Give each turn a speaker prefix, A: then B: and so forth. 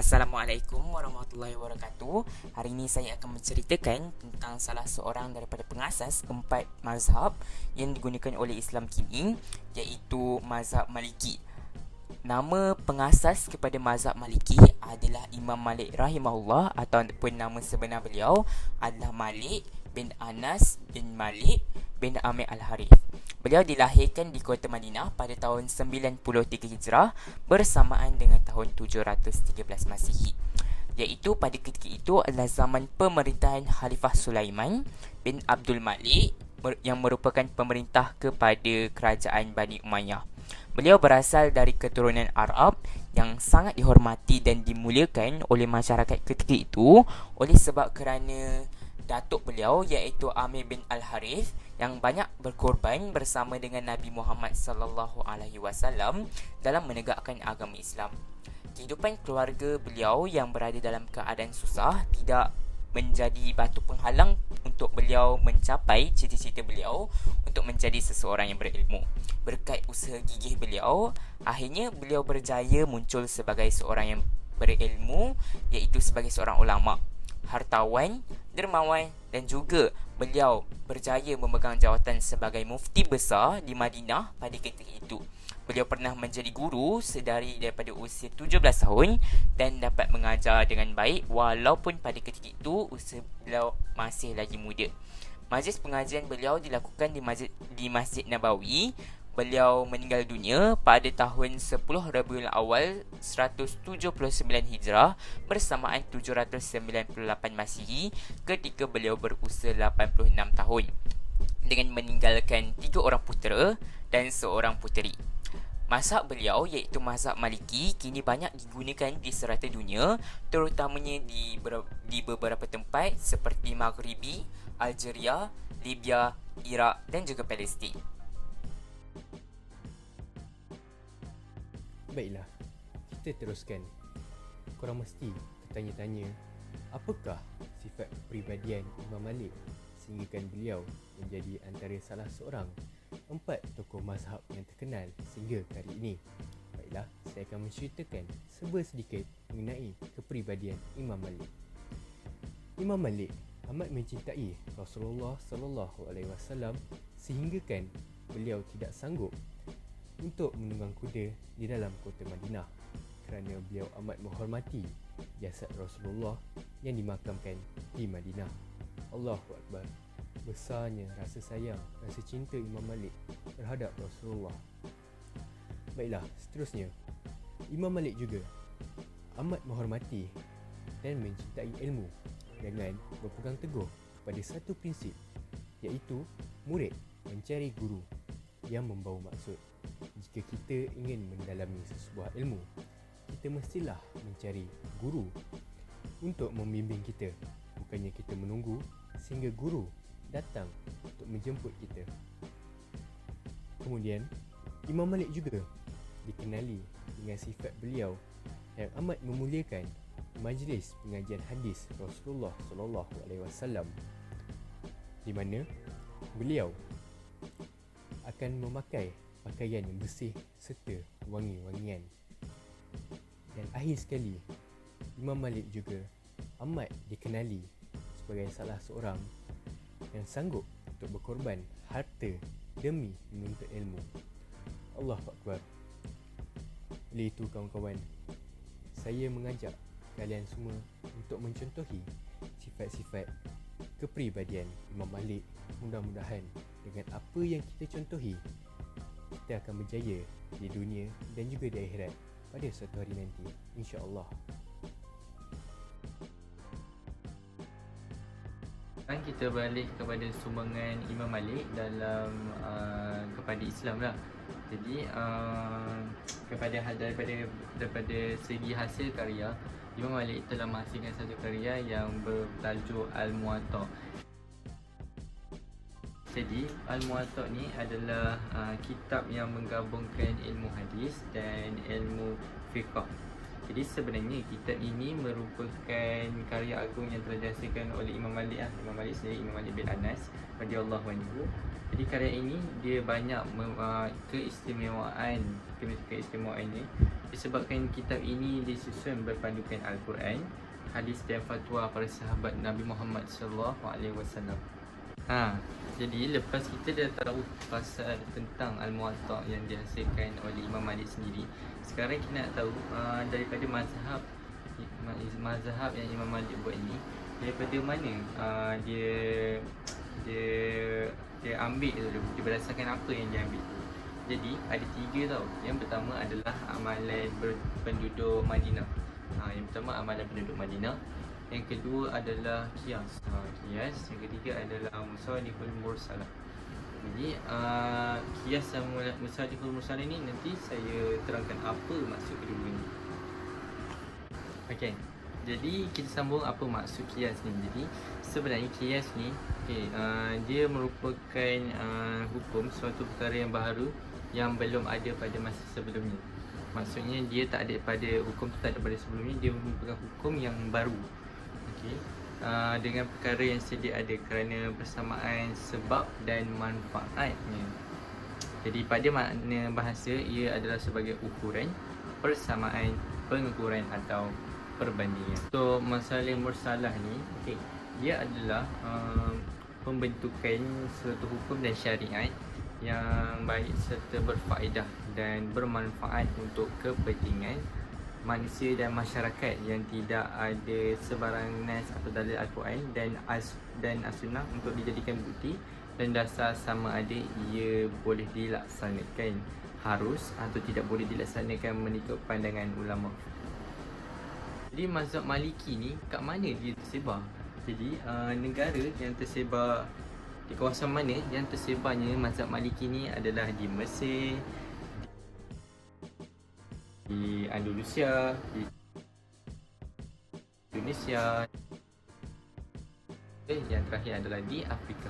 A: Assalamualaikum warahmatullahi wabarakatuh. Hari ini saya akan menceritakan tentang salah seorang daripada pengasas keempat mazhab yang digunakan oleh Islam kini, iaitu mazhab Maliki. Nama pengasas kepada mazhab Maliki adalah Imam Malik rahimahullah, ataupun nama sebenar beliau adalah Malik bin Anas bin Malik bin Amir Al-Harith. Beliau dilahirkan di kota Madinah pada tahun 93 Hijrah bersamaan dengan tahun 713 Masihi, iaitu pada ketika itu adalah zaman pemerintahan Khalifah Sulaiman bin Abdul Malik yang merupakan pemerintah kepada kerajaan Bani Umayyah. Beliau berasal dari keturunan Arab yang sangat dihormati dan dimuliakan oleh masyarakat ketika itu oleh sebab kerana datuk beliau iaitu Amir bin Al-Harith yang banyak berkorban bersama dengan Nabi Muhammad sallallahu alaihi wasallam dalam menegakkan agama Islam. Kehidupan keluarga beliau yang berada dalam keadaan susah tidak menjadi batu penghalang untuk beliau mencapai cita-cita beliau untuk menjadi seseorang yang berilmu. Berkat usaha gigih beliau, akhirnya beliau berjaya muncul sebagai seorang yang berilmu, iaitu sebagai seorang ulama, hartawan, dermawan, dan juga beliau berjaya memegang jawatan sebagai mufti besar di Madinah pada ketika itu. Beliau pernah menjadi guru sedari daripada usia 17 tahun dan dapat mengajar dengan baik walaupun pada ketika itu usia beliau masih lagi muda. Majlis pengajian beliau dilakukan di Masjid Nabawi. Beliau meninggal dunia pada tahun 10 Rabiul Awal 179 Hijrah bersamaan 798 Masihi ketika beliau berusia 86 tahun dengan meninggalkan 3 orang putera dan seorang puteri. Mazhab beliau iaitu mazhab Maliki kini banyak digunakan di serata dunia, terutamanya di beberapa tempat seperti Maghribi, Algeria, Libya, Iraq dan juga Palestin.
B: Baiklah, kita teruskan. Korang mesti bertanya-tanya, apakah sifat kepribadian Imam Malik sehinggakan beliau menjadi antara salah seorang 4 tokoh mazhab yang terkenal sehingga hari ini. Baiklah, saya akan menceritakan sedikit mengenai kepribadian Imam Malik. Imam Malik amat mencintai Rasulullah sallallahu alaihi wasallam sehinggakan beliau tidak sanggup untuk menunggang kuda di dalam kota Madinah kerana beliau amat menghormati jasad Rasulullah yang dimakamkan di Madinah. Allahu Akbar. Besarnya rasa sayang, rasa cinta Imam Malik terhadap Rasulullah. Baiklah, seterusnya, Imam Malik juga amat menghormati dan mencintai ilmu dengan berpegang teguh pada satu prinsip, iaitu murid mencari guru yang membawa maksud. Jika kita ingin mendalami sesebuah ilmu, kita mestilah mencari guru untuk membimbing kita, bukannya kita menunggu sehingga guru datang untuk menjemput kita. Kemudian, Imam Malik juga dikenali dengan sifat beliau yang amat memuliakan majlis pengajian hadis Rasulullah sallallahu alaihi wasallam, di mana beliau akan memakai pakaian yang bersih serta wangi-wangian. Dan akhir sekali, Imam Malik juga amat dikenali sebagai salah seorang yang sanggup untuk berkorban harta demi menuntut ilmu. Allahu Akbar. Oleh itu kawan-kawan, saya mengajak kalian semua untuk mencontohi sifat-sifat kepribadian Imam Malik. Mudah-mudahan dengan apa yang kita contohi, kita akan berjaya di dunia dan juga di akhirat pada suatu hari nanti, insya-Allah.
C: Sekarang kita beralih kepada sumbangan Imam Malik dalam kepada Islam lah. Jadi daripada segi hasil karya, Imam Malik telah menghasilkan satu karya yang bertajuk Al-Muwatta. Jadi Al-Muwatta ni adalah kitab yang menggabungkan ilmu hadis dan ilmu fiqh. Jadi sebenarnya kitab ini merupakan karya agung yang telah dihasilkan oleh Imam Malik Imam Malik sendiri, Imam Malik bin Anas radhiyallahu anhu. Jadi karya ini dia banyak keistimewaannya Disebabkan kitab ini disusun berpandukan Al-Quran, hadis dan fatwa para sahabat Nabi Muhammad SAW. Jadi lepas kita dah tahu pasal tentang Al-Muwatta yang dihasilkan oleh Imam Malik sendiri, sekarang kita nak tahu daripada mazhab yang Imam Malik buat ni, daripada mana dia ambil tu, dia berdasarkan apa yang dia ambil tu. Jadi ada 3 tau. Yang pertama adalah amalan penduduk Madinah. Yang pertama amalan penduduk Madinah. Yang kedua adalah qiyas. Qiyas. Yang ketiga adalah musalihul mursalah. Jadi qiyas dan musalihul mursalah ni nanti saya terangkan apa maksud kedua ni. Okey. Jadi kita sambung apa maksud qiyas ni. Jadi sebenarnya qiyas ni dia merupakan hukum suatu perkara yang baru yang belum ada pada masa sebelumnya. Maksudnya dia tak ada pada hukum tu, tak ada pada sebelumnya, dia merupakan hukum yang baru. Okey. Dengan perkara yang sedia ada kerana bersamaan sebab dan manfaatnya. Jadi pada makna bahasa ia adalah sebagai ukuran, persamaan, pengukuran atau perbandingan. So masalah mursalah ni, dia adalah pembentukan suatu hukum dan syariat yang baik serta berfaedah dan bermanfaat untuk kepentingan manusia dan masyarakat, yang tidak ada sebarang nas atau dalil Al-Quran dan as-sunnah untuk dijadikan bukti dan dasar sama ada ia boleh dilaksanakan, harus atau tidak boleh dilaksanakan mengikut pandangan ulama. Jadi mazhab Maliki ni kat mana dia tersebar? Jadi negara yang tersebar di kawasan mana yang tersebarnya mazhab Maliki ni adalah di Mesir, di Andalusia, di Indonesia, yang terakhir adalah di Afrika.